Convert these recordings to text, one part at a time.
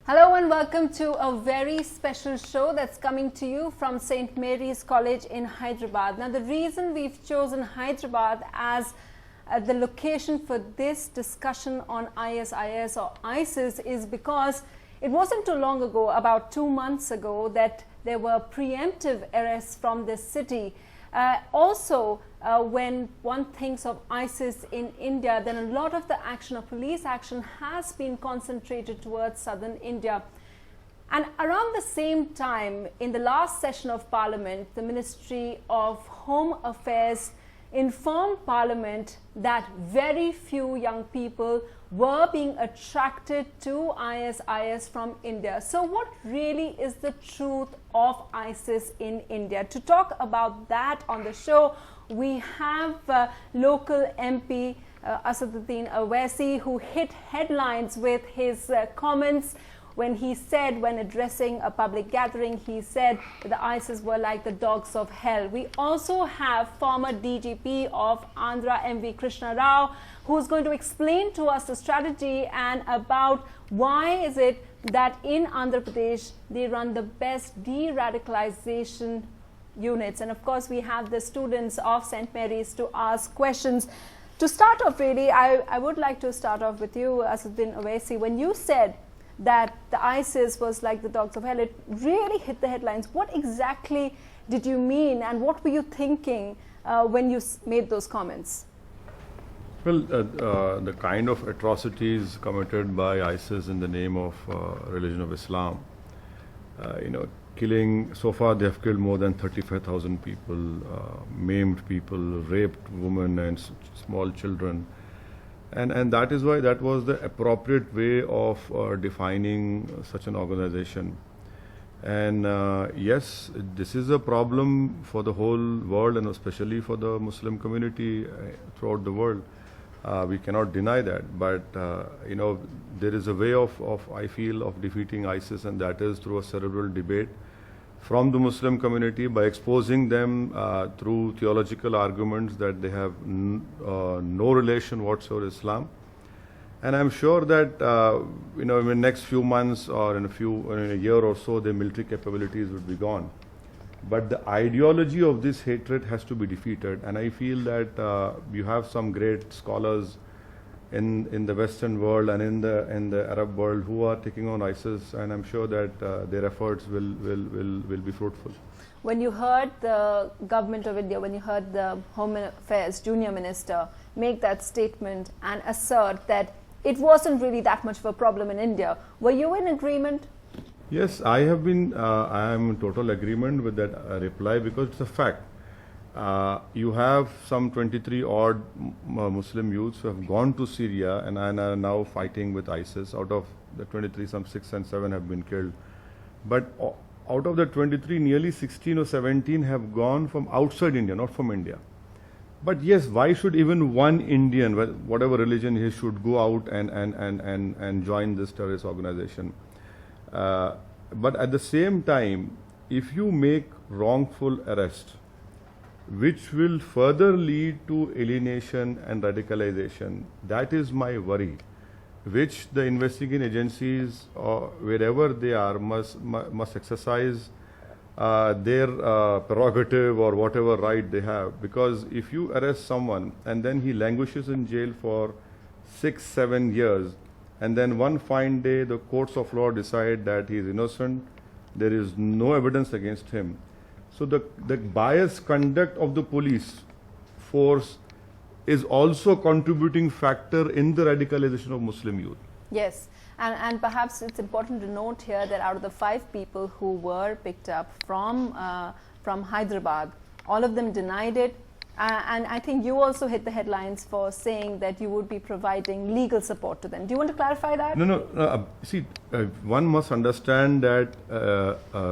Hello and welcome to a very special show that's coming to you from St. Mary's College in Hyderabad. Now, the reason we've chosen Hyderabad as the location for this discussion on ISIS or ISIS is because it wasn't too long ago, about 2 months ago, that there were preemptive arrests from this city. When one thinks of ISIS in India, then a lot of the action of police action has been concentrated towards southern India. And around the same time, in the last session of Parliament, the Ministry of Home Affairs informed Parliament that very few young people were being attracted to ISIS from India. So what really is the truth of ISIS in India? To talk about that on the show, we have local MP Asaduddin Owaisi, who hit headlines with his comments when addressing a public gathering, he said that the ISIS were like the dogs of hell. We also have former DGP of Andhra, MV Krishna Rao, who's going to explain to us the strategy and about why is it that in Andhra Pradesh they run the best de-radicalisation units. And of course, we have the students of St. Mary's to ask questions. To start off, really, I would like to start off with you, Asaduddin Owaisi. When you said that the ISIS was like the dogs of hell, it really hit the headlines. What exactly did you mean, and what were you thinking when you made those comments? Well, the kind of atrocities committed by ISIS in the name of religion of Islam, killing, so far they have killed more than 35,000 people, maimed people, raped women and small children. And that is why that was the appropriate way of defining such an organization. And yes, this is a problem for the whole world and especially for the Muslim community throughout the world. We cannot deny that, but there is a way of I feel, of defeating ISIS, and that is through a cerebral debate from the Muslim community by exposing them through theological arguments that they have no relation whatsoever to Islam. And I'm sure that in the next few months or in a year or so, their military capabilities would be gone. But the ideology of this hatred has to be defeated, and I feel that you have some great scholars in the Western world and in the Arab world who are taking on ISIS, and I'm sure that their efforts will be fruitful. When you heard the government of India, when you heard the Home Affairs Junior Minister make that statement and assert that it wasn't really that much of a problem in India, were you in agreement? Yes, I am in total agreement with that reply, because it's a fact. You have some 23 odd Muslim youths who have gone to Syria and are now fighting with ISIS. Out of the 23, some 6 and 7 have been killed. But out of the 23, nearly 16 or 17 have gone from outside India, not from India. But yes, why should even one Indian, whatever religion he is, should go out and join this terrorist organization? But at the same time, if you make wrongful arrest, which will further lead to alienation and radicalization, that is my worry, which the investigating agencies, wherever they are, must exercise their prerogative or whatever right they have. Because if you arrest someone and then he languishes in jail for 6-7 years, and then one fine day the courts of law decide that he is innocent, there is no evidence against him. So the biased conduct of the police force is also contributing factor in the radicalization of Muslim youth. Yes, and perhaps it's important to note here that out of the 5 people who were picked up from Hyderabad, all of them denied it. And I think you also hit the headlines for saying that you would be providing legal support to them. Do you want to clarify that? No. See, one must understand that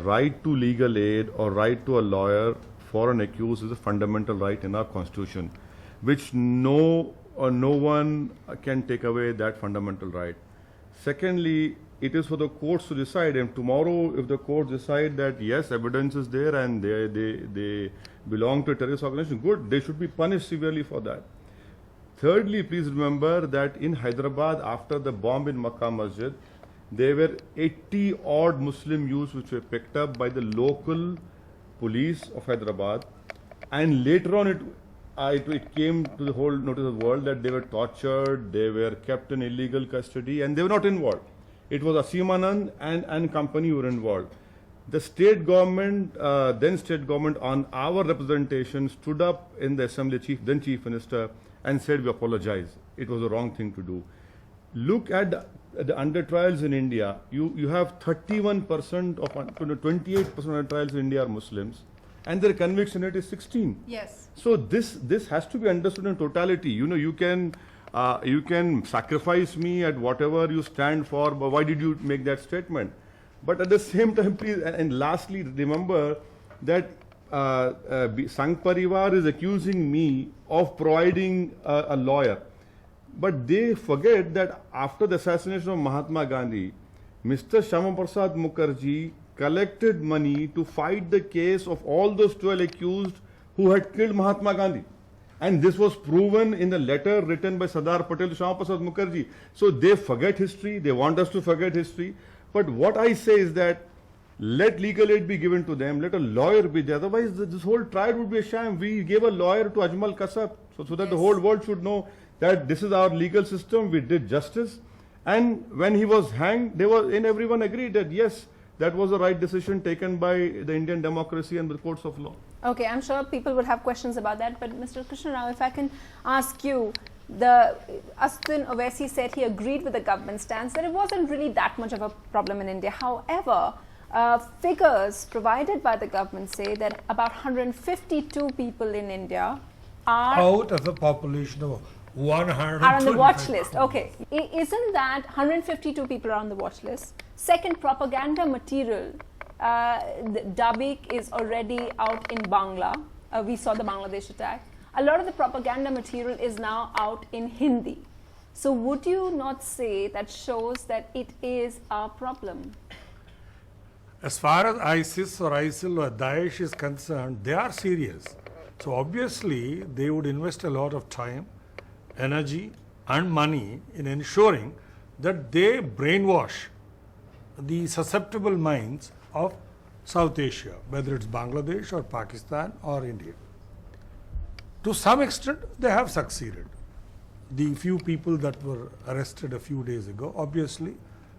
right to legal aid or right to a lawyer for an accused is a fundamental right in our constitution, which no one can take away that fundamental right. Secondly, it is for the courts to decide, and tomorrow if the courts decide that yes, evidence is there and they belong to a terrorist organization, good, they should be punished severely for that. Thirdly, please remember that in Hyderabad, after the bomb in Makkah Masjid, there were 80 odd Muslim youths which were picked up by the local police of Hyderabad, and later on it came to the whole notice of the world that they were tortured, they were kept in illegal custody, and they were not involved. It was Asimanand and company who were involved. The state government, then state government, on our representation stood up in the assembly, then chief minister, and said we apologize. It was the wrong thing to do. Look at the under trials in India. You have 31% of 28% under trials in India are Muslims, and their conviction rate is 16. Yes. So this has to be understood in totality. You can sacrifice me at whatever you stand for, but why did you make that statement? But at the same time, please, and lastly, remember that Sangh Parivar is accusing me of providing a lawyer. But they forget that after the assassination of Mahatma Gandhi, Mr. Shyama Prasad Mukherjee collected money to fight the case of all those 12 accused who had killed Mahatma Gandhi. And this was proven in the letter written by Sardar Patel to Shyama Prasad Mukherjee. So they forget history, they want us to forget history. But what I say is that let legal aid be given to them, let a lawyer be there. Otherwise, this whole trial would be a sham. We gave a lawyer to Ajmal Kasab so that the whole world should know that this is our legal system, we did justice. And when he was hanged, everyone agreed that yes, that was the right decision taken by the Indian democracy and the courts of law. Okay, I'm sure people would have questions about that, but Mr. Krishna Rao, if I can ask you, Asaduddin Owaisi said he agreed with the government stance that it wasn't really that much of a problem in India. However, figures provided by the government say that about 152 people in India are out of a population of 100 are on the watch list. Okay, isn't that 152 people are on the watch list? Second, propaganda material. Dabik is already out in Bangla. We saw the Bangladesh attack. A lot of the propaganda material is now out in Hindi. So would you not say that shows that it is a problem? As far as ISIS or ISIL or Daesh is concerned, they are serious. So obviously, they would invest a lot of time, energy and money in ensuring that they brainwash the susceptible minds of South Asia, whether it's Bangladesh or Pakistan or India. To some extent, they have succeeded. The few people that were arrested a few days ago, obviously,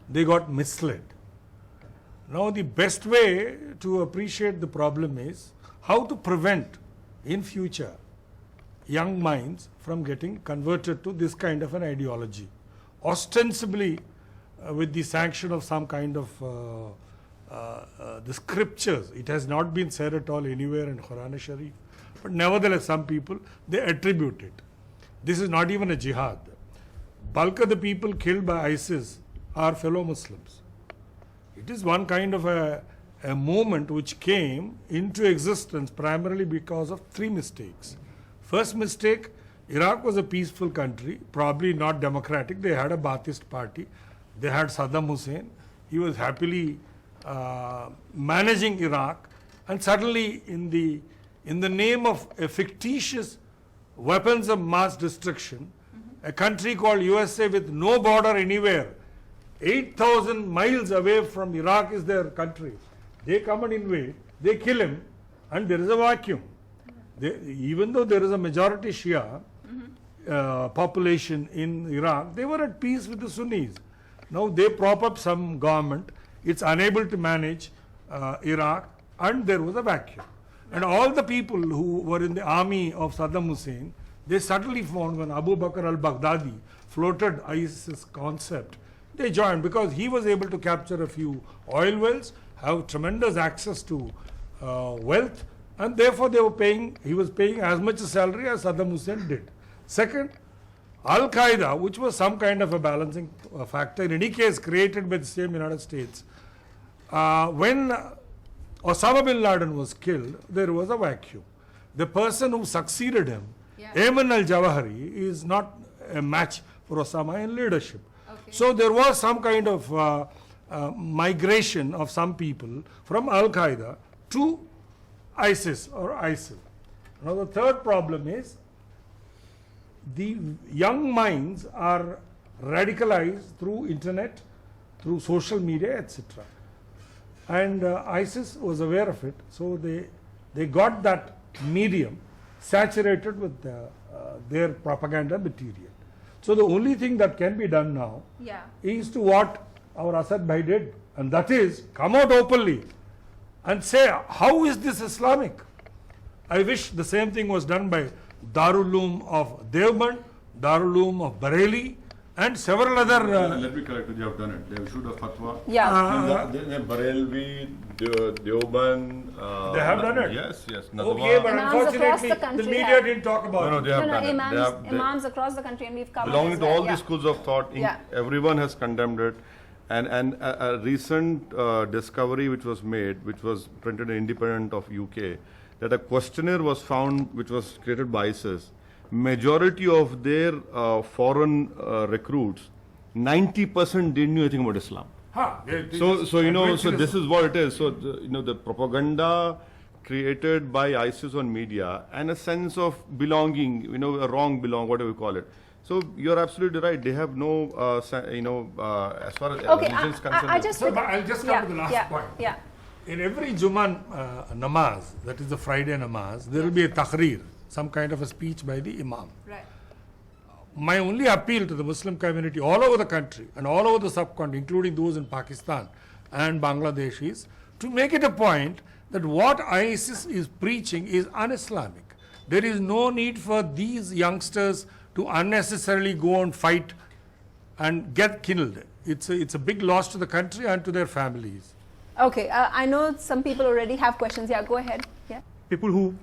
they got misled. Now, the best way to appreciate the problem is how to prevent in future young minds from getting converted to this kind of an ideology, ostensibly with the sanction of some kind of the scriptures. It has not been said at all anywhere in Quran Sharif, but nevertheless some people, they attribute it. This is not even a jihad. Bulk of the people killed by ISIS are fellow Muslims. It is one kind of a movement which came into existence primarily because of three mistakes. First mistake, Iraq was a peaceful country, probably not democratic. They had a Ba'athist party. They had Saddam Hussein. He was happily managing Iraq, and suddenly in the name of a fictitious weapons of mass destruction, a country called USA with no border anywhere, 8,000 miles away from Iraq is their country. They come and invade, they kill him, and there is a vacuum. Even though there is a majority Shia population in Iraq, they were at peace with the Sunnis. Now they prop up some government, it's unable to manage Iraq, and there was a vacuum. And all the people who were in the army of Saddam Hussein, they suddenly found when Abu Bakr al-Baghdadi floated ISIS concept, they joined because he was able to capture a few oil wells, have tremendous access to wealth, and therefore he was paying as much salary as Saddam Hussein did. Second, Al-Qaeda, which was some kind of a balancing factor, in any case created by the same United States, when Osama bin Laden was killed, there was a vacuum. The person who succeeded him, Ayman al-Zawahiri, is not a match for Osama in leadership. Okay. So there was some kind of migration of some people from Al-Qaeda to ISIS or ISIL. Now the third problem is the young minds are radicalized through internet through social media, etc. And ISIS was aware of it, so they got that medium saturated with their propaganda material. So the only thing that can be done now is to what our Asad Bhai did, and that is come out openly and say, how is this Islamic? I wish the same thing was done by Darul Uloom of Deoband, Darul Uloom of Bareilly, and several other. Let me correct you, they have done it. They have issued a fatwa. Bareilly, Deoband. They have done it? Yes. Okay, but Imams across unfortunately, the country the media have- didn't talk about it. They have done it. Imams across the country, and we've covered Belonging as to well, all these schools of thought, everyone has condemned it. And a recent discovery which was made, which was printed in Independent of UK, that a questionnaire was found which was created by ISIS. Majority of their foreign recruits, 90% didn't know anything about Islam. So this is what it is. So the propaganda created by ISIS on media and a sense of belonging, a wrong whatever you call it. So you're absolutely right. They have no, as far as religion is concerned. I'll just come to the last point. In every Juman namaz, that is the Friday namaz, there will be a tahrir, some kind of a speech by the imam. Right. My only appeal to the Muslim community all over the country and all over the subcontinent, including those in Pakistan and Bangladesh, is to make it a point that what ISIS is preaching is un-Islamic. There is no need for these youngsters to unnecessarily go and fight and get killed. It's a big loss to the country and to their families. Okay, I know some people already have questions. Yeah, go ahead. Yeah. People who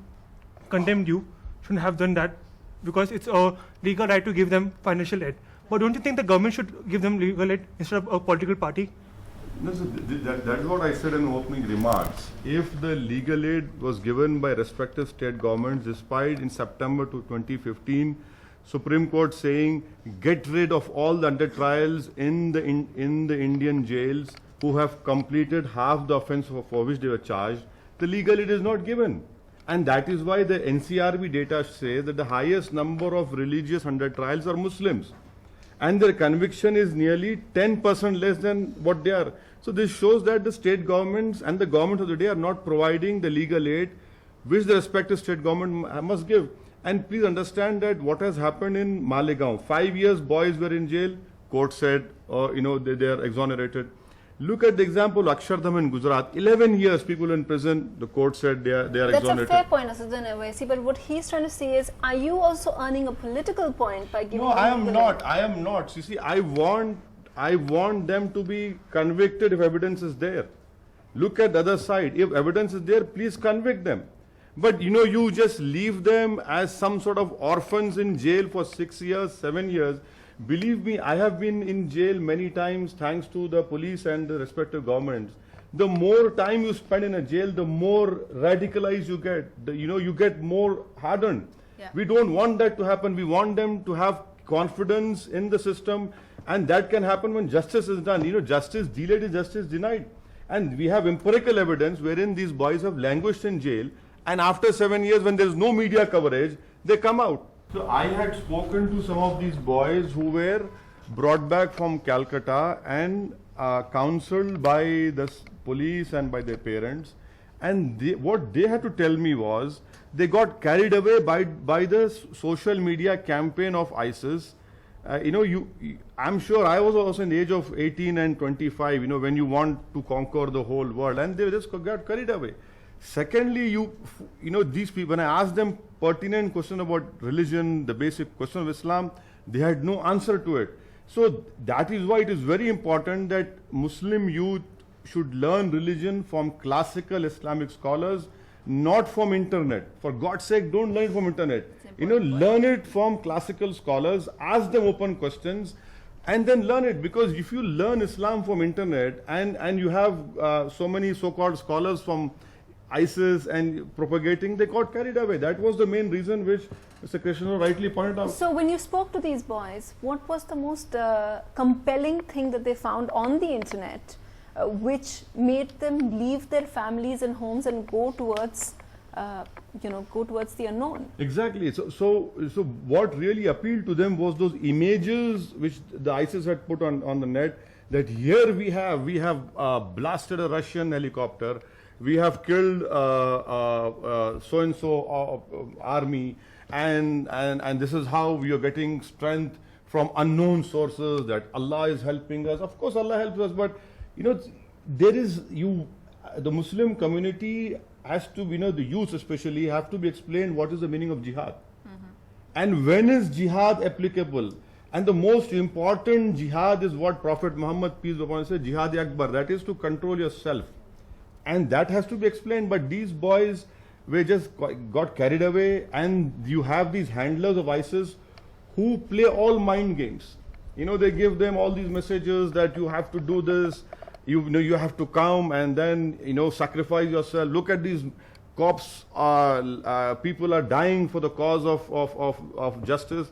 condemned you shouldn't have done that because it's a legal right to give them financial aid. But don't you think the government should give them legal aid instead of a political party? No, so that's what I said in opening remarks. If the legal aid was given by respective state governments, despite in September 2015, Supreme Court saying get rid of all the under trials in the Indian jails who have completed half the offence for which they were charged, the legal aid is not given. And that is why the NCRB data say that the highest number of religious under trials are Muslims. And their conviction is nearly 10% less than what they are. So this shows that the state governments and the government of the day are not providing the legal aid which the respective state government must give. And please understand that what has happened in Malegaon, 5 years boys were in jail, court said, they are exonerated. Look at the example of Akshardham in Gujarat, 11 years people in prison, the court said they are That's exonerated. a fair point, Asaduddin Owaisi, but what he's trying to say is, are you also earning a political point by giving No, I am legal not. aid? I am not. You see, I want them to be convicted if evidence is there. Look at the other side. If evidence is there, please convict them. But you just leave them as some sort of orphans in jail for 6 years, 7 years. Believe me, I have been in jail many times thanks to the police and the respective governments. The more time you spend in a jail, the more radicalized you get. You get more hardened. Yeah. We don't want that to happen. We want them to have confidence in the system, and that can happen when justice is done. Justice delayed is justice denied. And we have empirical evidence wherein these boys have languished in jail, and after 7 years, when there is no media coverage, they come out. So I had spoken to some of these boys who were brought back from Calcutta and counseled by the police and by their parents. And what they had to tell me was they got carried away by the social media campaign of ISIS. I'm sure I was also in the age of 18 and 25, when you want to conquer the whole world, and they just got carried away. Secondly, these people, when I asked them pertinent question about religion, the basic question of Islam, they had no answer to it. So that is why it is very important that Muslim youth should learn religion from classical Islamic scholars, not from internet. For God's sake, don't learn from internet. Learn it from classical scholars, ask them open questions, and then learn it. Because if you learn Islam from internet and you have so many so-called scholars from ISIS and propagating, they got carried away. That was the main reason which Mr. Krishna Rao rightly pointed out. So when you spoke to these boys, what was the most compelling thing that they found on the internet which made them leave their families and homes and go towards go towards the unknown. Exactly. So what really appealed to them was those images which the ISIS had put on the net, that here we have blasted a Russian helicopter, we have killed so and so army, and this is how we are getting strength from unknown sources, that Allah is helping us. Of course Allah helps us, but the Muslim community has to, the youth especially, have to be explained what is the meaning of jihad. And when is jihad applicable? And the most important jihad is what Prophet Muhammad, peace be upon him, said, jihad akbar, that is to control yourself. And that has to be explained, but these boys were just got carried away, and you have these handlers of ISIS who play all mind games. They give them all these messages that you have to do this, you have to come and then, sacrifice yourself. Look at these cops, people are dying for the cause of justice.